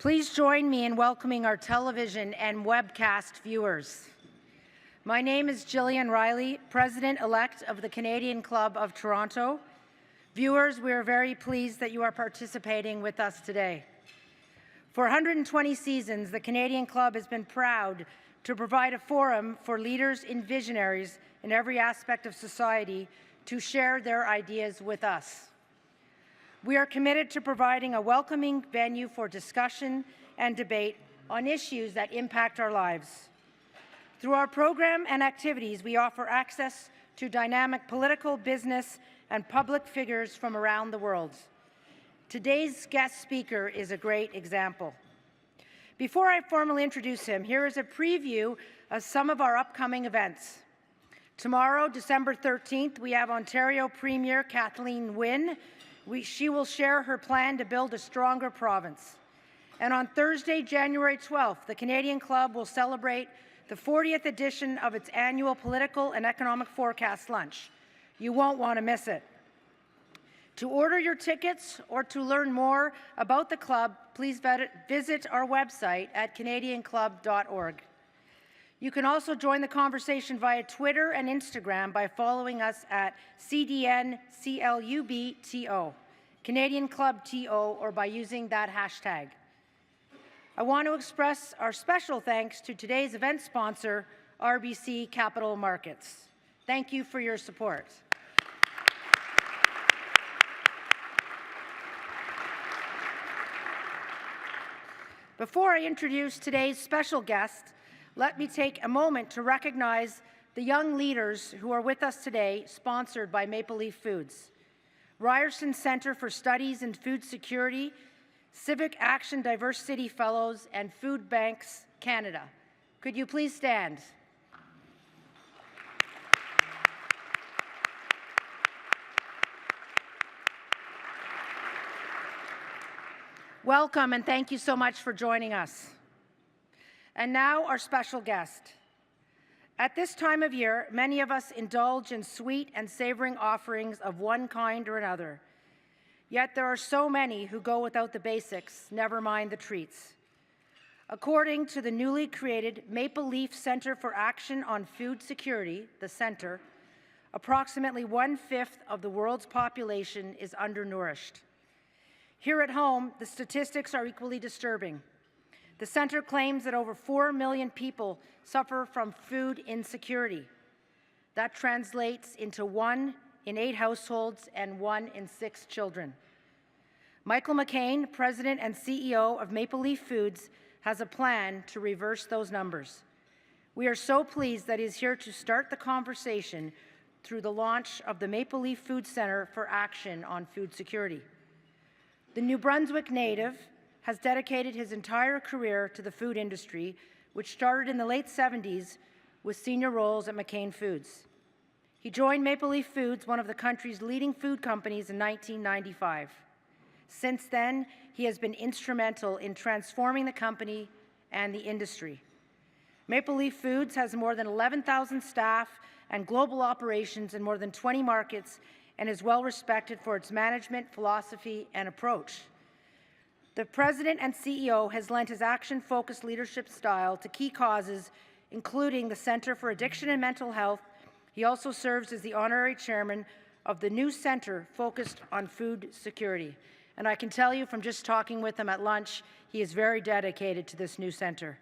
Please join me in welcoming our television and webcast viewers. My name is Gillian Riley, President-elect of the Canadian Club of Toronto. Viewers, we are very pleased that you are participating with us today. For 120 seasons, the Canadian Club has been proud to provide a forum for leaders and visionaries in every aspect of society to share their ideas with us. We are committed to providing a welcoming venue for discussion and debate on issues that impact our lives. Through our program and activities, we offer access to dynamic political, business, and public figures from around the world. Today's guest speaker is a great example. Before I formally introduce him, here is a preview of some of our upcoming events. Tomorrow, December 13th, we have Ontario Premier Kathleen Wynne. She will share her plan to build a stronger province. And on Thursday, January 12th, the Canadian Club will celebrate the 40th edition of its annual Political and Economic Forecast Lunch. You won't want to miss it. To order your tickets or to learn more about the club, please visit our website at canadianclub.org. You can also join the conversation via Twitter and Instagram by following us at CDNCLUBTO, Canadian Club TO, or by using that hashtag. I want to express our special thanks to today's event sponsor, RBC Capital Markets. Thank you for your support. Before I introduce today's special guest, let me take a moment to recognize the young leaders who are with us today, sponsored by Maple Leaf Foods. Ryerson Centre for Studies in Food Security, Civic Action Diversity Fellows, and Food Banks Canada. Could you please stand? Welcome, and thank you so much for joining us. And now our special guest. At this time of year, many of us indulge in sweet and savoring offerings of one kind or another. Yet there are so many who go without the basics, never mind the treats. According to the newly created Maple Leaf Centre for Action on Food Security, the Centre, approximately 1/5 of the world's population is undernourished. Here at home, the statistics are equally disturbing. The Centre claims that over 4 million people suffer from food insecurity. That translates into 1 in 8 households and 1 in 6 children. Michael McCain, President and CEO of Maple Leaf Foods, has a plan to reverse those numbers. We are so pleased that he is here to start the conversation through the launch of the Maple Leaf Food Centre for Action on Food Security. The New Brunswick native has dedicated his entire career to the food industry, which started in the late 70s with senior roles at McCain Foods. He joined Maple Leaf Foods, one of the country's leading food companies, in 1995. Since then, he has been instrumental in transforming the company and the industry. Maple Leaf Foods has more than 11,000 staff and global operations in more than 20 markets and is well respected for its management, philosophy, and approach. The President and CEO has lent his action-focused leadership style to key causes, including the Centre for Addiction and Mental Health. He also serves as the honorary chairman of the new centre focused on food security. And I can tell you from just talking with him at lunch, he is very dedicated to this new centre.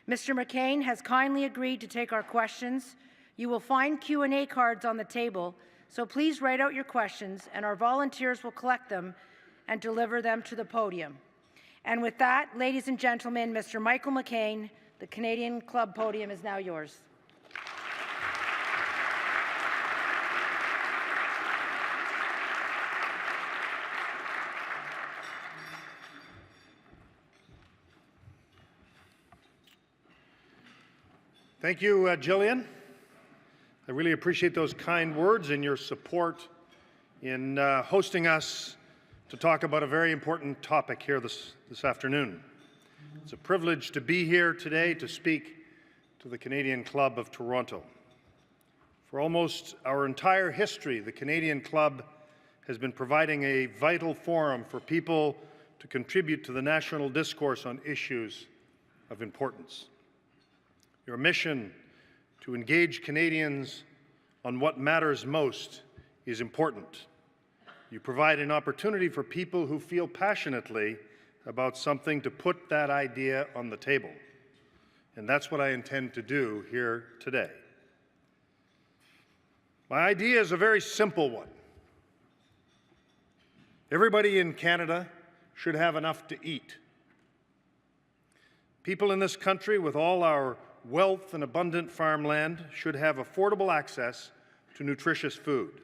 Mr. McCain has kindly agreed to take our questions. You will find Q&A cards on the table, so please write out your questions, and our volunteers will collect them and deliver them to the podium. And with that, ladies and gentlemen, Mr. Michael McCain, the Canadian Club podium is now yours. Thank you, Gillian. I really appreciate those kind words and your support in hosting us to talk about a very important topic here this afternoon. It's a privilege to be here today to speak to the Canadian Club of Toronto. For almost our entire history, the Canadian Club has been providing a vital forum for people to contribute to the national discourse on issues of importance. Your mission to engage Canadians on what matters most is important. You provide an opportunity for people who feel passionately about something to put that idea on the table. And that's what I intend to do here today. My idea is a very simple one. Everybody in Canada should have enough to eat. People in this country, with all our wealth and abundant farmland, should have affordable access to nutritious food.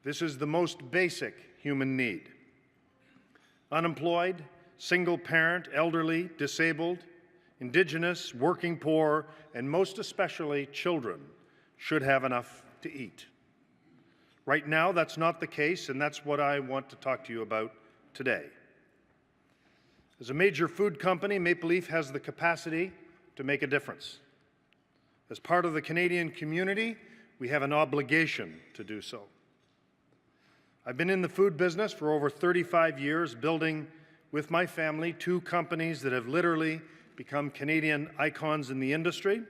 This is the most basic human need. Unemployed, single parent, elderly, disabled, Indigenous, working poor, and most especially children should have enough to eat. Right now, that's not the case, and that's what I want to talk to you about today. As a major food company, Maple Leaf has the capacity to make a difference. As part of the Canadian community, we have an obligation to do so. I've been in the food business for over 35 years, building with my family 2 companies that have literally become Canadian icons in the industry.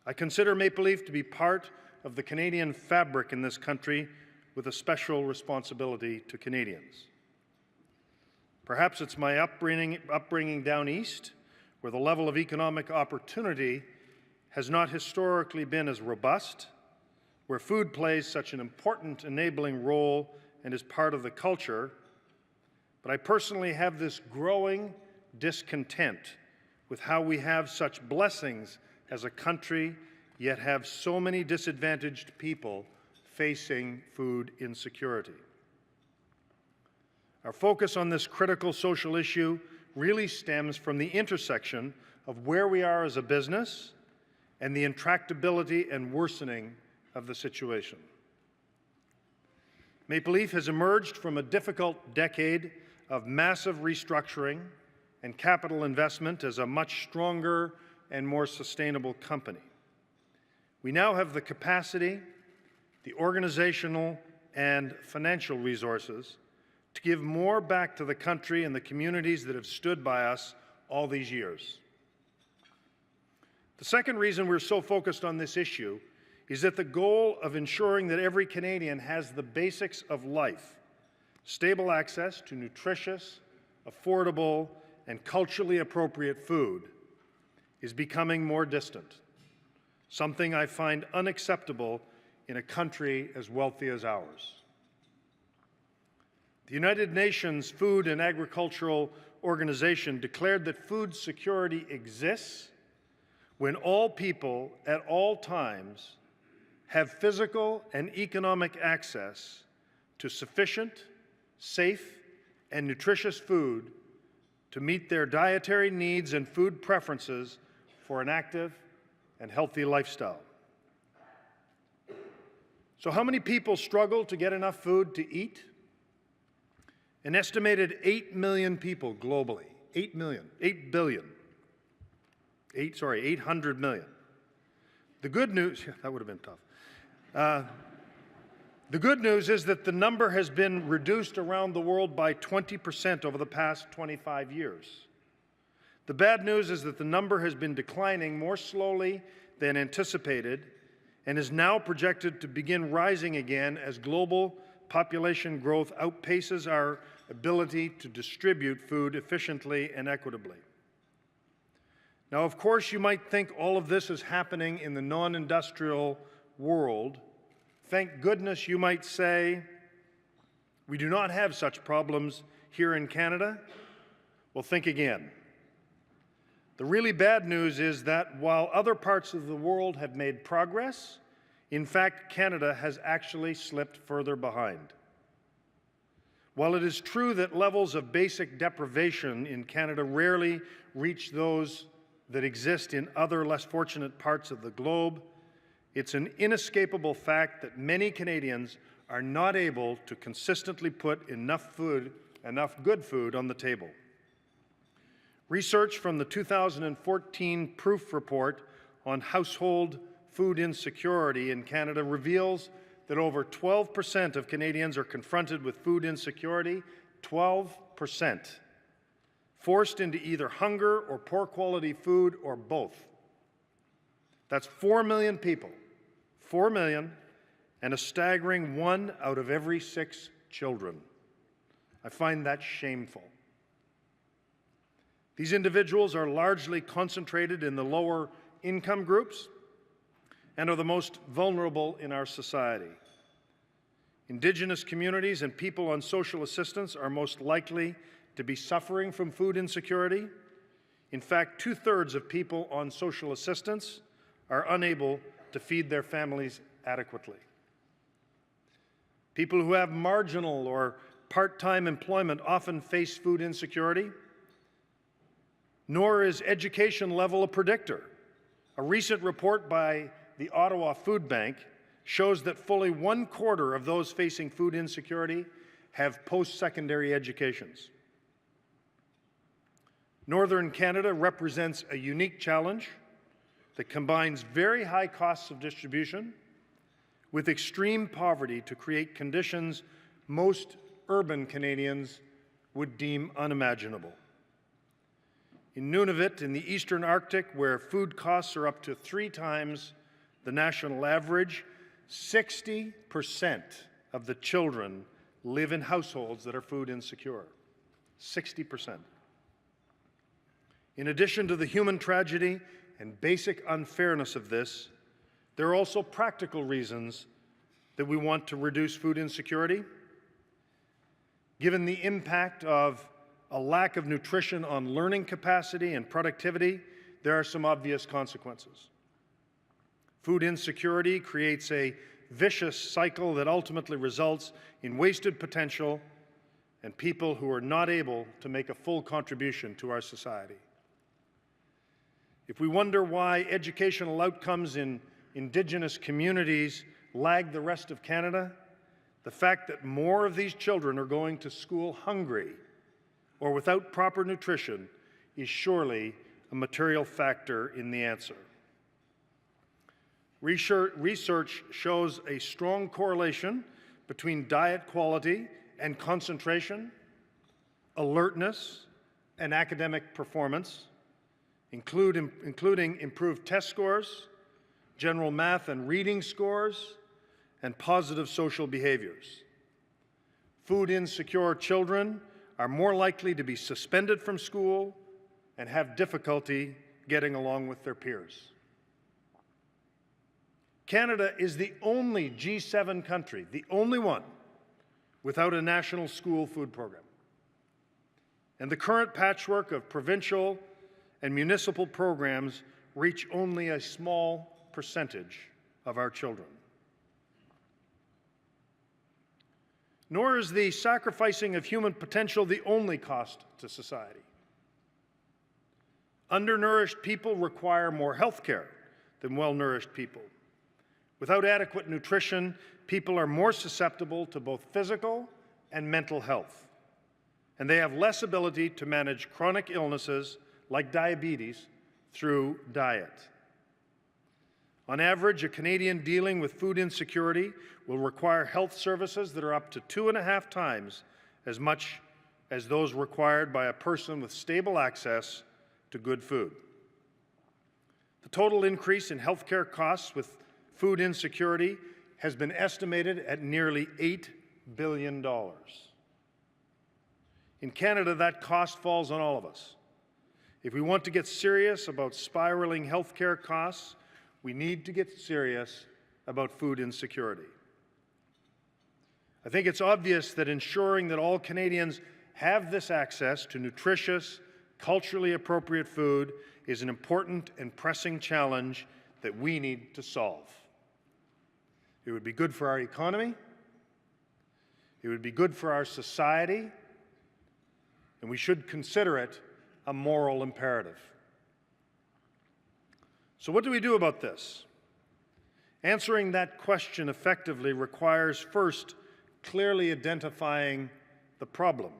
I consider Maple Leaf to be part of the Canadian fabric in this country with a special responsibility to Canadians. Perhaps it's my upbringing down east, where the level of economic opportunity has not historically been as robust, where food plays such an important enabling role and is part of the culture. But I personally have this growing discontent with how we have such blessings as a country, yet have so many disadvantaged people facing food insecurity. Our focus on this critical social issue really stems from the intersection of where we are as a business and the intractability and worsening of the situation. Maple Leaf has emerged from a difficult decade of massive restructuring and capital investment as a much stronger and more sustainable company. We now have the capacity, the organizational and financial resources to give more back to the country and the communities that have stood by us all these years. The second reason we're so focused on this issue is that the goal of ensuring that every Canadian has the basics of life, stable access to nutritious, affordable, and culturally appropriate food, is becoming more distant, something I find unacceptable in a country as wealthy as ours. The United Nations Food and Agricultural Organization declared that food security exists when all people at all times have physical and economic access to sufficient, safe, and nutritious food to meet their dietary needs and food preferences for an active and healthy lifestyle. So how many people struggle to get enough food to eat? An estimated 8 million people globally. 8 800 million. The good news, that would have been tough. The good news is that the number has been reduced around the world by 20% over the past 25 years. The bad news is that the number has been declining more slowly than anticipated and is now projected to begin rising again as global population growth outpaces our ability to distribute food efficiently and equitably. Now, of course, you might think all of this is happening in the non-industrial world. Thank goodness, you might say, we do not have such problems here in Canada. Well, think again. The really bad news is that while other parts of the world have made progress, in fact, Canada has actually slipped further behind. While it is true that levels of basic deprivation in Canada rarely reach those that exist in other less fortunate parts of the globe, it's an inescapable fact that many Canadians are not able to consistently put enough good food on the table. Research from the 2014 Proof Report on household food insecurity in Canada reveals that over 12% of Canadians are confronted with food insecurity 12%, forced into either hunger or poor quality food or both. That's 4 million people, 4 million, and a staggering 1 out of every 6 children. I find that shameful. These individuals are largely concentrated in the lower income groups and are the most vulnerable in our society. Indigenous communities and people on social assistance are most likely to be suffering from food insecurity. In fact, 2/3 of people on social assistance are unable to feed their families adequately. People who have marginal or part-time employment often face food insecurity, nor is education level a predictor. A recent report by the Ottawa Food Bank shows that fully 1/4 of those facing food insecurity have post-secondary educations. Northern Canada represents a unique challenge that combines very high costs of distribution with extreme poverty to create conditions most urban Canadians would deem unimaginable. In Nunavut, in the Eastern Arctic, where food costs are up to 3 times the national average, 60% of the children live in households that are food insecure. 60%. In addition to the human tragedy and basic unfairness of this, there are also practical reasons that we want to reduce food insecurity. Given the impact of a lack of nutrition on learning capacity and productivity, there are some obvious consequences. Food insecurity creates a vicious cycle that ultimately results in wasted potential and people who are not able to make a full contribution to our society. If we wonder why educational outcomes in Indigenous communities lag the rest of Canada, the fact that more of these children are going to school hungry or without proper nutrition is surely a material factor in the answer. Research shows a strong correlation between diet quality and concentration, alertness, and academic performance, including improved test scores, general math and reading scores, and positive social behaviors. Food insecure children are more likely to be suspended from school and have difficulty getting along with their peers. Canada is the only G7 country, the only one, without a national school food program. And the current patchwork of provincial and municipal programs reach only a small percentage of our children. Nor is the sacrificing of human potential the only cost to society. Undernourished people require more health care than well-nourished people. Without adequate nutrition, people are more susceptible to both physical and mental health, and they have less ability to manage chronic illnesses like diabetes through diet. On average, a Canadian dealing with food insecurity will require health services that are up to 2.5 times as much as those required by a person with stable access to good food. The total increase in healthcare costs with food insecurity has been estimated at nearly $8 billion. In Canada, that cost falls on all of us. If we want to get serious about spiraling healthcare costs, we need to get serious about food insecurity. I think it's obvious that ensuring that all Canadians have this access to nutritious, culturally appropriate food is an important and pressing challenge that we need to solve. It would be good for our economy, it would be good for our society, and we should consider it a moral imperative. So what do we do about this? Answering that question effectively requires first clearly identifying the problem.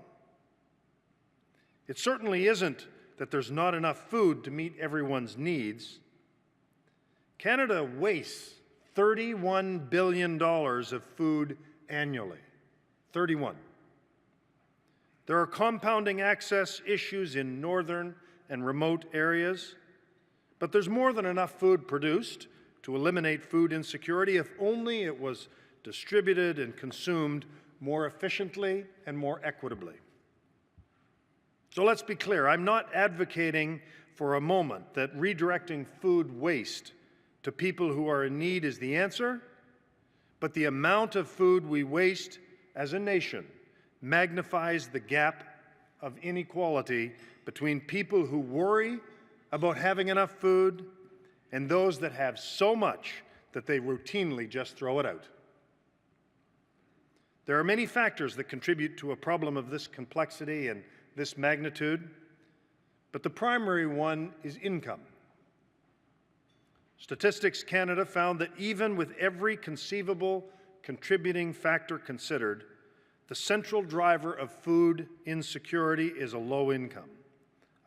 It certainly isn't that there's not enough food to meet everyone's needs. Canada wastes $31 billion of food annually. 31. There are compounding access issues in northern and remote areas, but there's more than enough food produced to eliminate food insecurity if only it was distributed and consumed more efficiently and more equitably. So let's be clear, I'm not advocating for a moment that redirecting food waste to people who are in need is the answer, but the amount of food we waste as a nation magnifies the gap of inequality between people who worry about having enough food and those that have so much that they routinely just throw it out. There are many factors that contribute to a problem of this complexity and this magnitude, but the primary one is income. Statistics Canada found that even with every conceivable contributing factor considered, the central driver of food insecurity is a low income.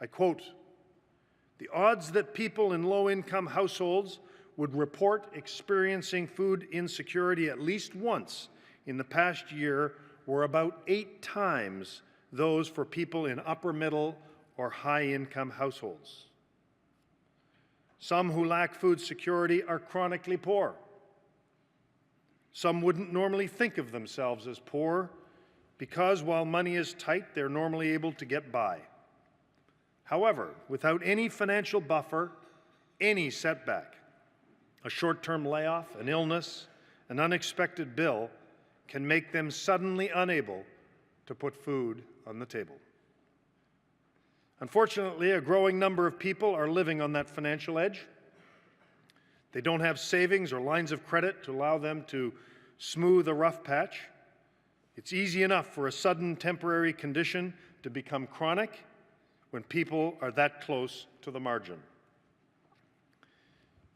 I quote, "The odds that people in low-income households would report experiencing food insecurity at least once in the past year were about 8 times those for people in upper middle or high-income households. Some who lack food security are chronically poor. Some wouldn't normally think of themselves as poor because while money is tight, they're normally able to get by. However, without any financial buffer, any setback, a short-term layoff, an illness, an unexpected bill can make them suddenly unable to put food on the table. Unfortunately, a growing number of people are living on that financial edge. They don't have savings or lines of credit to allow them to smooth a rough patch. It's easy enough for a sudden temporary condition to become chronic when people are that close to the margin.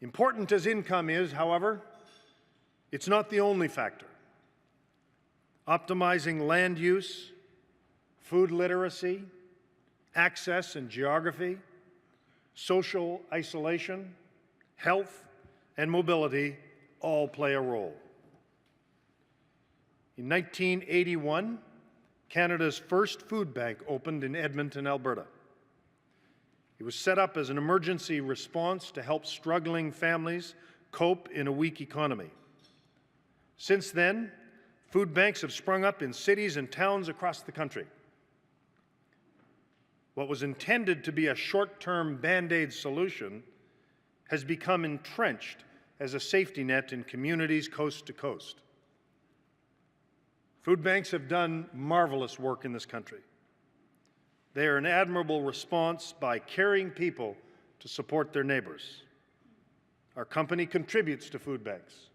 Important as income is, however, it's not the only factor. Optimizing land use, food literacy, access and geography, social isolation, health, and mobility all play a role. In 1981, Canada's first food bank opened in Edmonton, Alberta. It was set up as an emergency response to help struggling families cope in a weak economy. Since then, food banks have sprung up in cities and towns across the country. What was intended to be a short-term Band-Aid solution has become entrenched as a safety net in communities coast to coast. Food banks have done marvelous work in this country. They are an admirable response by carrying people to support their neighbors. Our company contributes to food banks,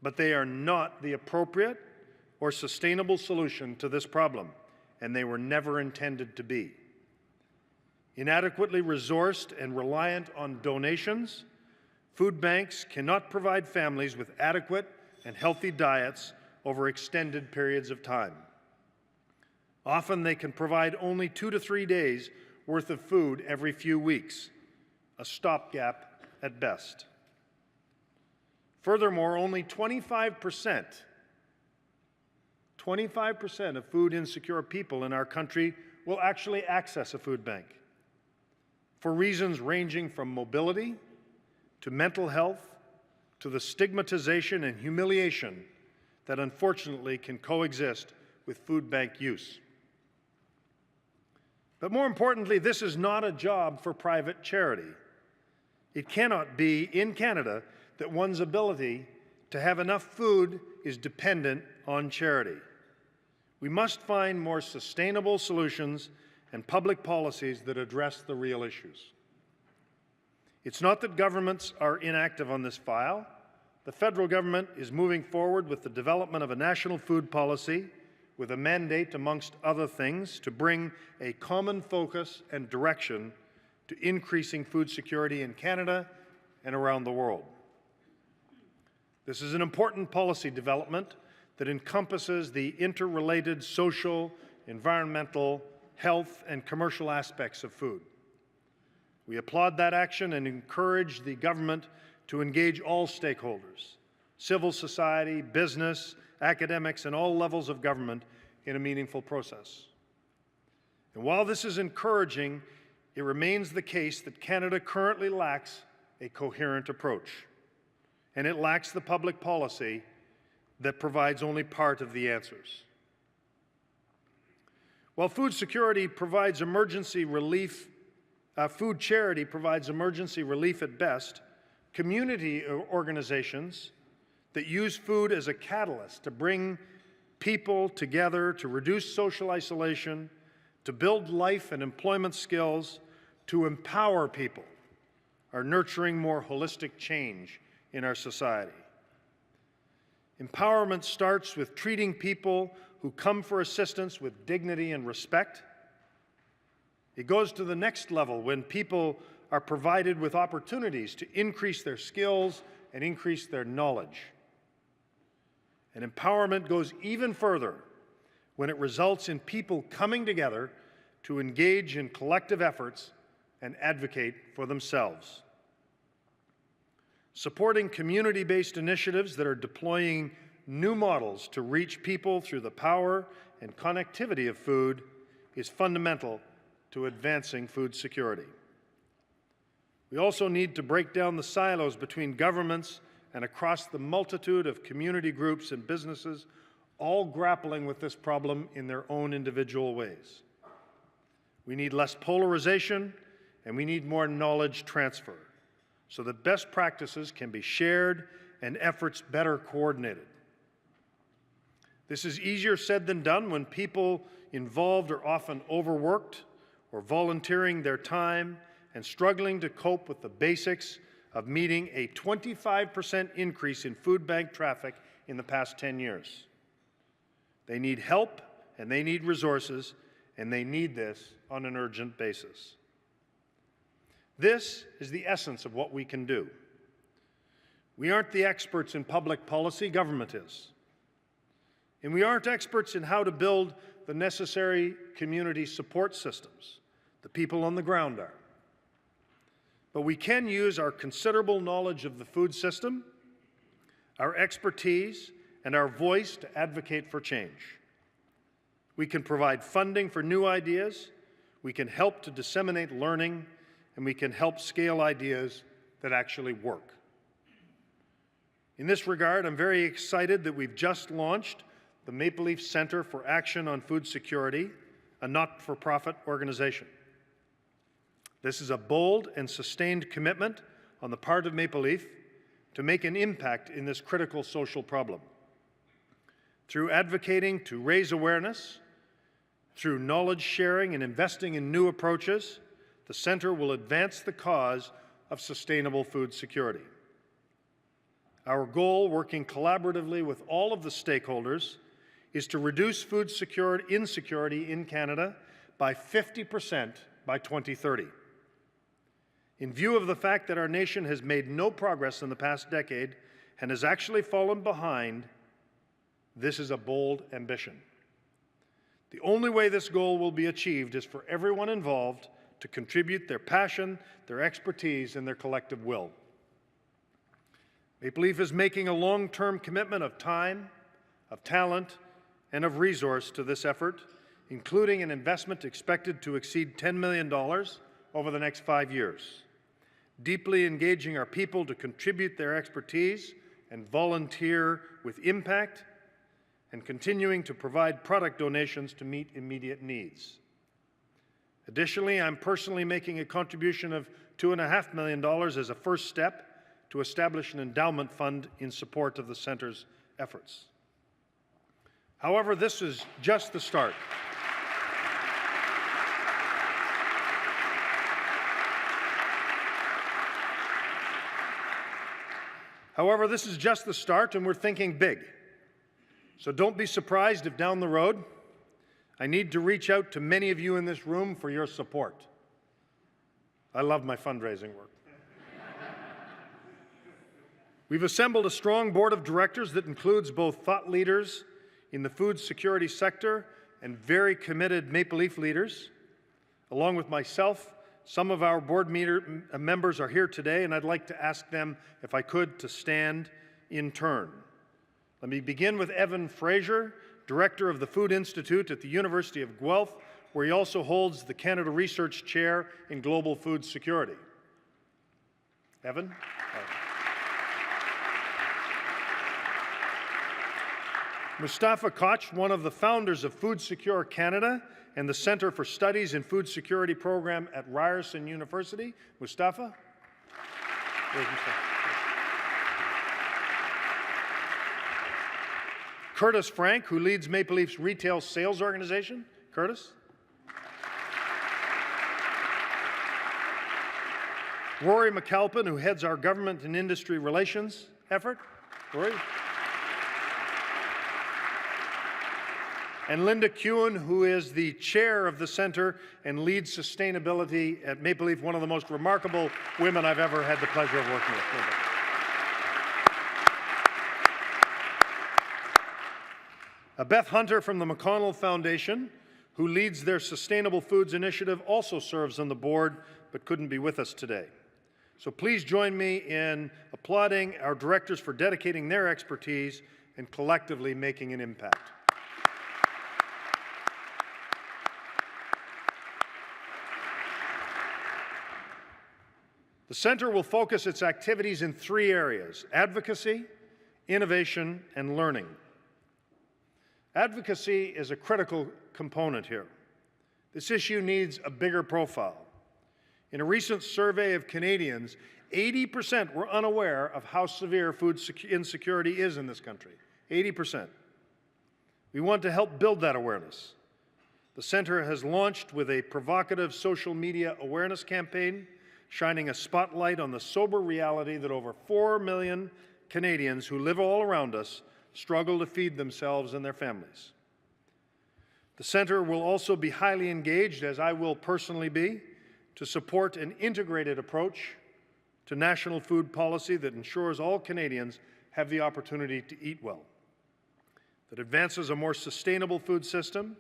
but they are not the appropriate or sustainable solution to this problem, and they were never intended to be. Inadequately resourced and reliant on donations, food banks cannot provide families with adequate and healthy diets over extended periods of time. Often they can provide only 2 to 3 days worth of food every few weeks, a stopgap at best. Furthermore, only 25% of food insecure people in our country will actually access a food bank for reasons ranging from mobility to mental health to the stigmatization and humiliation that unfortunately can coexist with food bank use. But more importantly, this is not a job for private charity. It cannot be in Canada that one's ability to have enough food is dependent on charity. We must find more sustainable solutions and public policies that address the real issues. It's not that governments are inactive on this file. The federal government is moving forward with the development of a national food policy with a mandate, amongst other things, to bring a common focus and direction to increasing food security in Canada and around the world. This is an important policy development that encompasses the interrelated social, environmental, health, and commercial aspects of food. We applaud that action and encourage the government to engage all stakeholders, civil society, business, academics, and all levels of government in a meaningful process. And while this is encouraging, it remains the case that Canada currently lacks a coherent approach, and it lacks the public policy that provides only part of the answers. While food security provides emergency relief, food charity provides emergency relief at best, community organizations that use food as a catalyst to bring people together, to reduce social isolation, to build life and employment skills, to empower people, are nurturing more holistic change in our society. Empowerment starts with treating people who come for assistance with dignity and respect. It goes to the next level when people are provided with opportunities to increase their skills and increase their knowledge. And empowerment goes even further when it results in people coming together to engage in collective efforts and advocate for themselves. Supporting community-based initiatives that are deploying new models to reach people through the power and connectivity of food is fundamental to advancing food security. We also need to break down the silos between governments and across the multitude of community groups and businesses, all grappling with this problem in their own individual ways. We need less polarization, and we need more knowledge transfer so that best practices can be shared and efforts better coordinated. This is easier said than done when people involved are often overworked or volunteering their time and struggling to cope with the basics of meeting a 25% increase in food bank traffic in the past 10 years. They need help and they need resources, and they need this on an urgent basis. This is the essence of what we can do. We aren't the experts in public policy, government is. And we aren't experts in how to build the necessary community support systems. The people on the ground are. But we can use our considerable knowledge of the food system, our expertise, and our voice to advocate for change. We can provide funding for new ideas, we can help to disseminate learning, and we can help scale ideas that actually work. In this regard, I'm very excited that we've just launched the Maple Leaf Centre for Action on Food Security, a not-for-profit organization. This is a bold and sustained commitment on the part of Maple Leaf to make an impact in this critical social problem. Through advocating to raise awareness, through knowledge sharing and investing in new approaches, the Centre will advance the cause of sustainable food security. Our goal, working collaboratively with all of the stakeholders, is to reduce food insecurity in Canada by 50% by 2030. In view of the fact that our nation has made no progress in the past decade and has actually fallen behind, this is a bold ambition. The only way this goal will be achieved is for everyone involved to contribute their passion, their expertise, and their collective will. Maple Leaf is making a long-term commitment of time, of talent, and of resource to this effort, including an investment expected to exceed $10 million over the next 5 years. Deeply engaging our people to contribute their expertise and volunteer with impact, and continuing to provide product donations to meet immediate needs. Additionally, I'm personally making a contribution of $2.5 million as a first step to establish an endowment fund in support of the Centre's efforts. However, this is just the start. However, this is just the start, and we're thinking big. So don't be surprised if down the road, I need to reach out to many of you in this room for your support. I love my fundraising work. We've assembled a strong board of directors that includes both thought leaders in the food security sector and very committed Maple Leaf leaders. Along with myself, some of our board members are here today, and I'd like to ask them, if I could, to stand in turn. Let me begin with Evan Fraser, Director of the Food Institute at the University of Guelph, where he also holds the Canada Research Chair in Global Food Security. Evan? Mustafa Koch, one of the founders of Food Secure Canada and the Centre for Studies in Food Security program at Ryerson University. Mustafa? Where's Mustafa? Curtis Frank, who leads Maple Leaf's retail sales organization. Curtis? Rory McAlpin, who heads our government and industry relations effort. Rory? And Linda Kewen, who is the chair of the center and leads sustainability at Maple Leaf, one of the most remarkable women I've ever had the pleasure of working with. Linda. Beth Hunter from the McConnell Foundation, who leads their Sustainable Foods Initiative, also serves on the board but couldn't be with us today. So please join me in applauding our directors for dedicating their expertise and collectively making an impact. The Centre will focus its activities in 3 areas: advocacy, innovation, and learning. Advocacy is a critical component here. This issue needs a bigger profile. In a recent survey of Canadians, 80% were unaware of how severe food insecurity is in this country. 80%. We want to help build that awareness. The Centre has launched with a provocative social media awareness campaign, shining a spotlight on the sober reality that over 4 million Canadians who live all around us struggle to feed themselves and their families. The Centre will also be highly engaged, as I will personally be, to support an integrated approach to national food policy that ensures all Canadians have the opportunity to eat well, that advances a more sustainable food system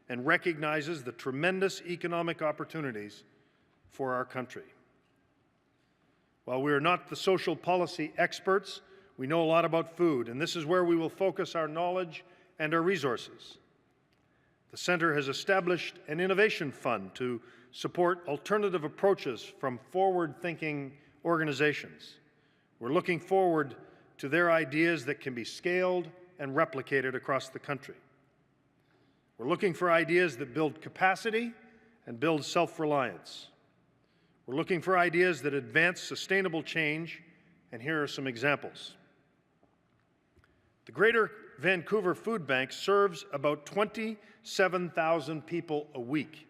and recognizes the tremendous economic opportunities for our country. While we are not the social policy experts, we know a lot about food, and this is where we will focus our knowledge and our resources. The Centre has established an innovation fund to support alternative approaches from forward-thinking organizations. We're looking forward to their ideas that can be scaled and replicated across the country. We're looking for ideas that build capacity and build self-reliance. We're looking for ideas that advance sustainable change, and here are some examples. The Greater Vancouver Food Bank serves about 27,000 people a week.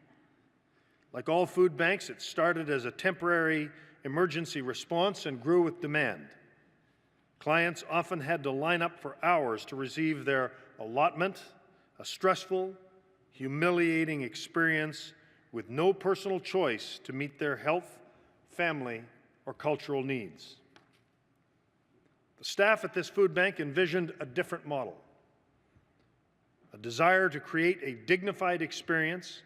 Like all food banks, it started as a temporary emergency response and grew with demand. Clients often had to line up for hours to receive their allotment, a stressful, humiliating experience with no personal choice to meet their health, family, or cultural needs. The staff at this food bank envisioned a different model, a desire to create a dignified experience,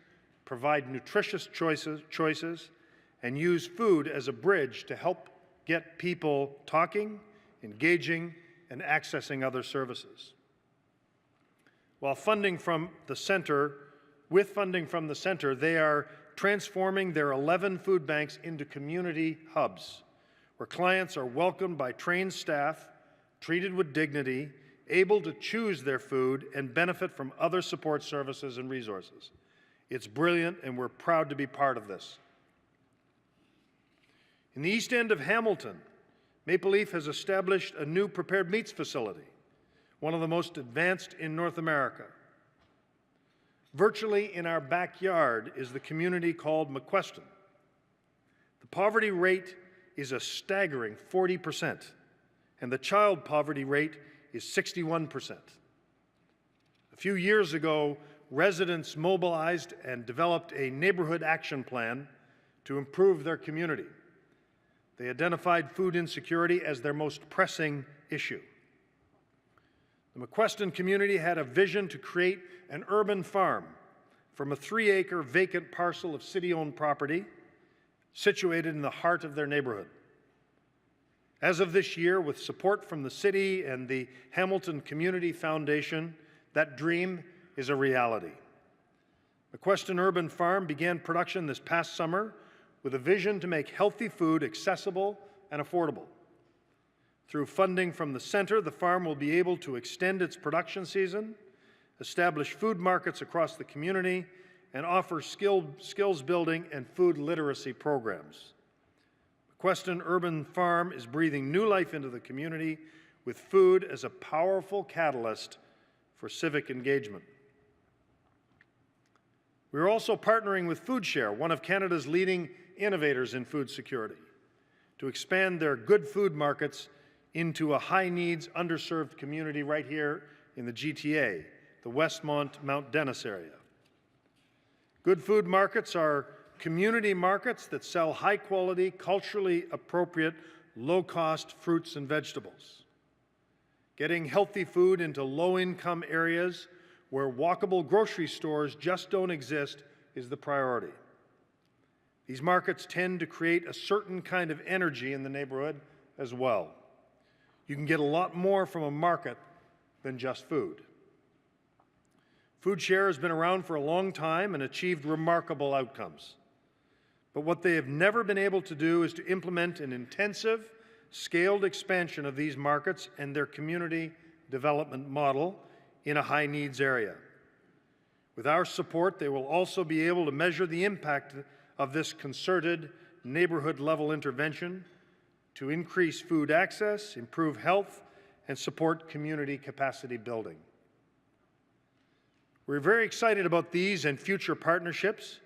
provide nutritious choices, and use food as a bridge to help get people talking, engaging, and accessing other services. With funding from the Centre, they are transforming their 11 food banks into community hubs, where clients are welcomed by trained staff, treated with dignity, able to choose their food, and benefit from other support services and resources. It's brilliant, and we're proud to be part of this. In the East End of Hamilton, Maple Leaf has established a new prepared meats facility, one of the most advanced in North America. Virtually in our backyard is the community called McQuestion. The poverty rate is a staggering 40%, and the child poverty rate is 61%. A few years ago, residents mobilized and developed a neighborhood action plan to improve their community. They identified food insecurity as their most pressing issue. The McQuestion community had a vision to create an urban farm from a 3-acre vacant parcel of city-owned property situated in the heart of their neighborhood. As of this year, with support from the city and the Hamilton Community Foundation, that dream is a reality. McQuestion Urban Farm began production this past summer with a vision to make healthy food accessible and affordable. Through funding from the Centre, the farm will be able to extend its production season, establish food markets across the community, and offer skills building and food literacy programs. McQuestion Urban Farm is breathing new life into the community with food as a powerful catalyst for civic engagement. We are also partnering with FoodShare, one of Canada's leading innovators in food security, to expand their good food markets into a high-needs, underserved community right here in the GTA, the Westmont, Mount Dennis area. Good food markets are community markets that sell high-quality, culturally appropriate, low-cost fruits and vegetables. Getting healthy food into low-income areas where walkable grocery stores just don't exist is the priority. These markets tend to create a certain kind of energy in the neighborhood as well. You can get a lot more from a market than just food. FoodShare has been around for a long time and achieved remarkable outcomes. But what they have never been able to do is to implement an intensive, scaled expansion of these markets and their community development model in a high-needs area. With our support, they will also be able to measure the impact of this concerted, neighborhood-level intervention to increase food access, improve health, and support community capacity building. We're very excited about these and future partnerships.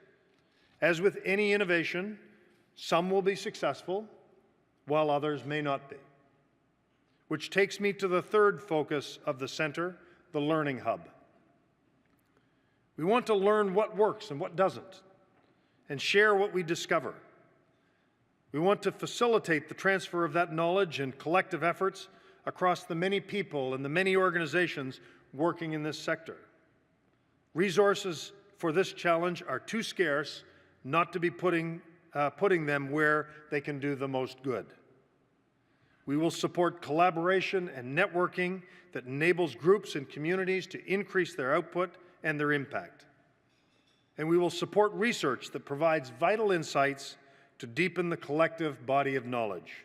As with any innovation, some will be successful, while others may not be. Which takes me to the third focus of the Centre, the Learning Hub. We want to learn what works and what doesn't, and share what we discover. We want to facilitate the transfer of that knowledge and collective efforts across the many people and the many organizations working in this sector. Resources for this challenge are too scarce not to be putting them where they can do the most good. We will support collaboration and networking that enables groups and communities to increase their output and their impact. And we will support research that provides vital insights to deepen the collective body of knowledge.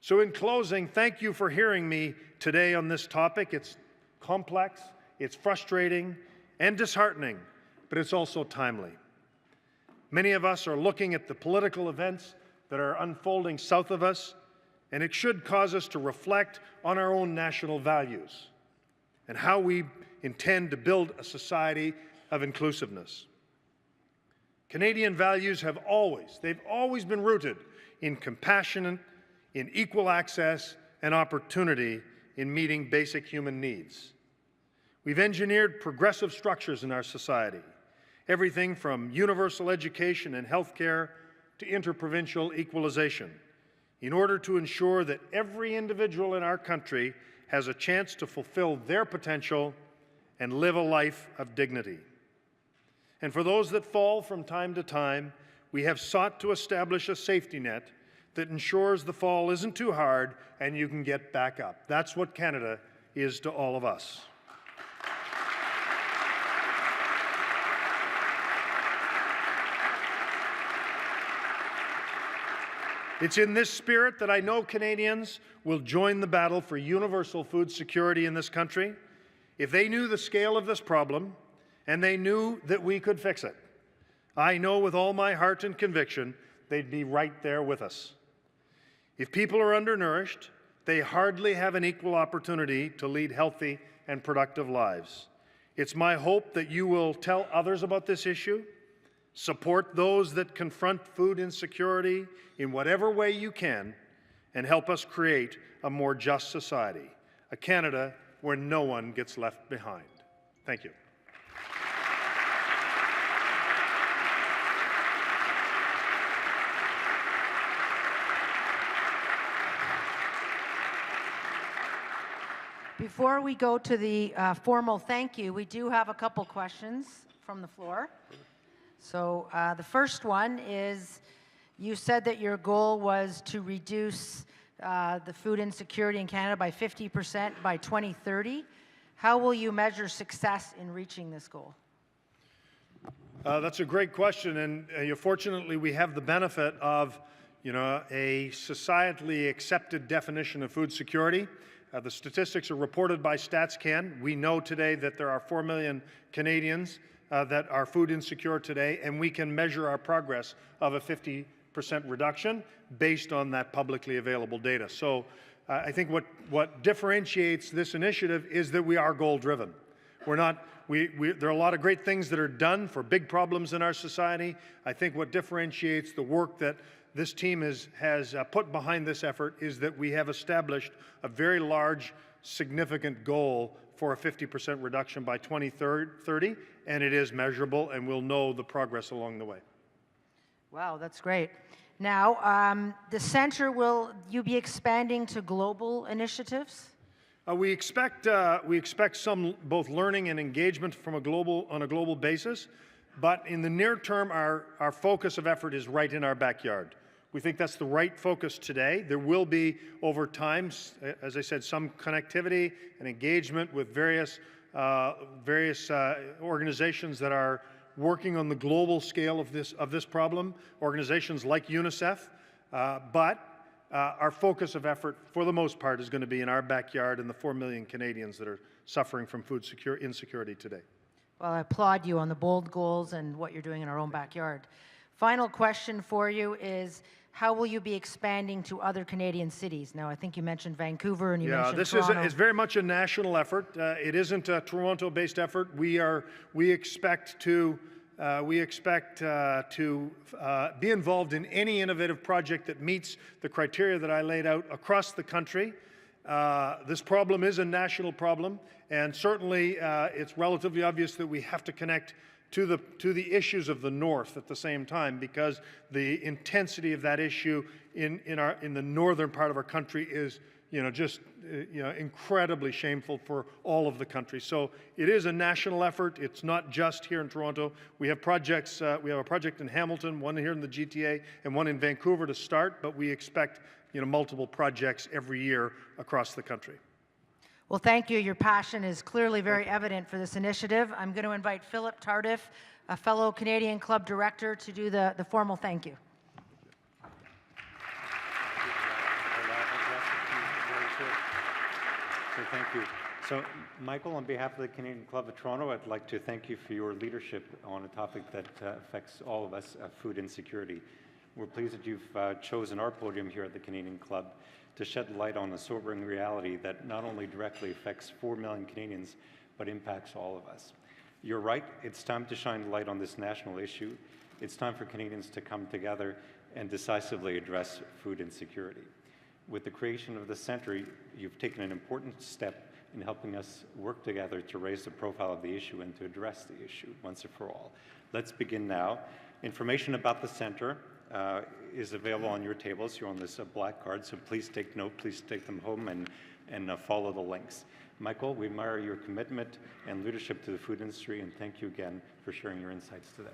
So in closing, thank you for hearing me today on this topic. It's complex, it's frustrating and disheartening, but it's also timely. Many of us are looking at the political events that are unfolding south of us, and it should cause us to reflect on our own national values and how we intend to build a society of inclusiveness. Canadian values have always been rooted in compassion, in equal access and opportunity in meeting basic human needs. We've engineered progressive structures in our society, everything from universal education and healthcare to interprovincial equalization, in order to ensure that every individual in our country has a chance to fulfill their potential and live a life of dignity. And for those that fall from time to time, we have sought to establish a safety net that ensures the fall isn't too hard and you can get back up. That's what Canada is to all of us. It's in this spirit that I know Canadians will join the battle for universal food security in this country. If they knew the scale of this problem, and they knew that we could fix it, I know with all my heart and conviction they'd be right there with us. If people are undernourished, they hardly have an equal opportunity to lead healthy and productive lives. It's my hope that you will tell others about this issue, support those that confront food insecurity in whatever way you can, and help us create a more just society, a Canada where no one gets left behind. Thank you. Before we go to the formal thank you, we do have a couple questions from the floor. So the first one is, you said that your goal was to reduce the food insecurity in Canada by 50% by 2030. How will you measure success in reaching this goal? That's a great question, and fortunately we have the benefit of a societally accepted definition of food security. The statistics are reported by StatsCan. We know today that there are 4 million Canadians that are food insecure today, and we can measure our progress of a 50% reduction based on that publicly available data. So I think what differentiates this initiative is that we are goal-driven. There are a lot of great things that are done for big problems in our society. I think what differentiates the work that this team has put behind this effort is that we have established a very large, significant goal for a 50% reduction by 2030, and it is measurable, and we'll know the progress along the way. Wow, that's great. Now, the center, will you be expanding to global initiatives? We expect some both learning and engagement on a global basis, but in the near term, our focus of effort is right in our backyard. We think that's the right focus today. There will be, over time, as I said, some connectivity and engagement with various organizations that are working on the global scale of this problem, organizations like UNICEF, but our focus of effort, for the most part, is going to be in our backyard and the 4 million Canadians that are suffering from food insecurity today. Well, I applaud you on the bold goals and what you're doing in our own backyard. Final question for you is, how will you be expanding to other Canadian cities? Now, I think you mentioned Vancouver and you mentioned Toronto. This is very much a national effort. It isn't a Toronto-based effort. We expect to be involved in any innovative project that meets the criteria that I laid out across the country. This problem is a national problem, and certainly it's relatively obvious that we have to connect to the issues of the North at the same time, because the intensity of that issue in the northern part of our country is incredibly shameful for all of the country. So it is a national effort. It's not just here in Toronto. We have projects. We have a project in Hamilton, one here in the GTA, and one in Vancouver to start. But we expect multiple projects every year across the country. Well, thank you. Your passion is clearly very evident for this initiative. I'm going to invite Philip Tardif, a fellow Canadian Club director, to do the formal thank you. So thank you. So, Michael, on behalf of the Canadian Club of Toronto, I'd like to thank you for your leadership on a topic that affects all of us, food insecurity. We're pleased that you've chosen our podium here at the Canadian Club to shed light on the sobering reality that not only directly affects 4 million Canadians, but impacts all of us. You're right, it's time to shine light on this national issue. It's time for Canadians to come together and decisively address food insecurity. With the creation of the Centre, you've taken an important step in helping us work together to raise the profile of the issue and to address the issue once and for all. Let's begin now. Information about the Centre is available on your tables. You're on this black card, so please take note, please take them home and follow the links. Michael, we admire your commitment and leadership to the food industry, and thank you again for sharing your insights today.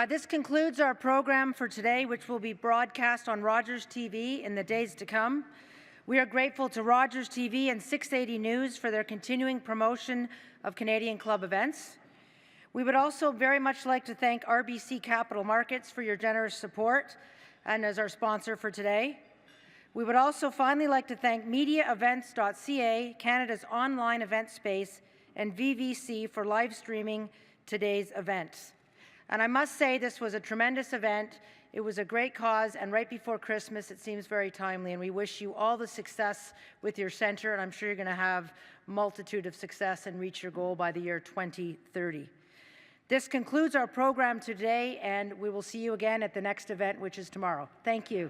This concludes our program for today, which will be broadcast on Rogers TV in the days to come. We are grateful to Rogers TV and 680 News for their continuing promotion of Canadian Club events. We would also very much like to thank RBC Capital Markets for your generous support and as our sponsor for today. We would also finally like to thank MediaEvents.ca, Canada's online event space, and VVC for live streaming today's event. And I must say this was a tremendous event. It was a great cause, and right before Christmas, it seems very timely, and we wish you all the success with your centre, and I'm sure you're going to have a multitude of success and reach your goal by the year 2030. This concludes our program today, and we will see you again at the next event, which is tomorrow. Thank you.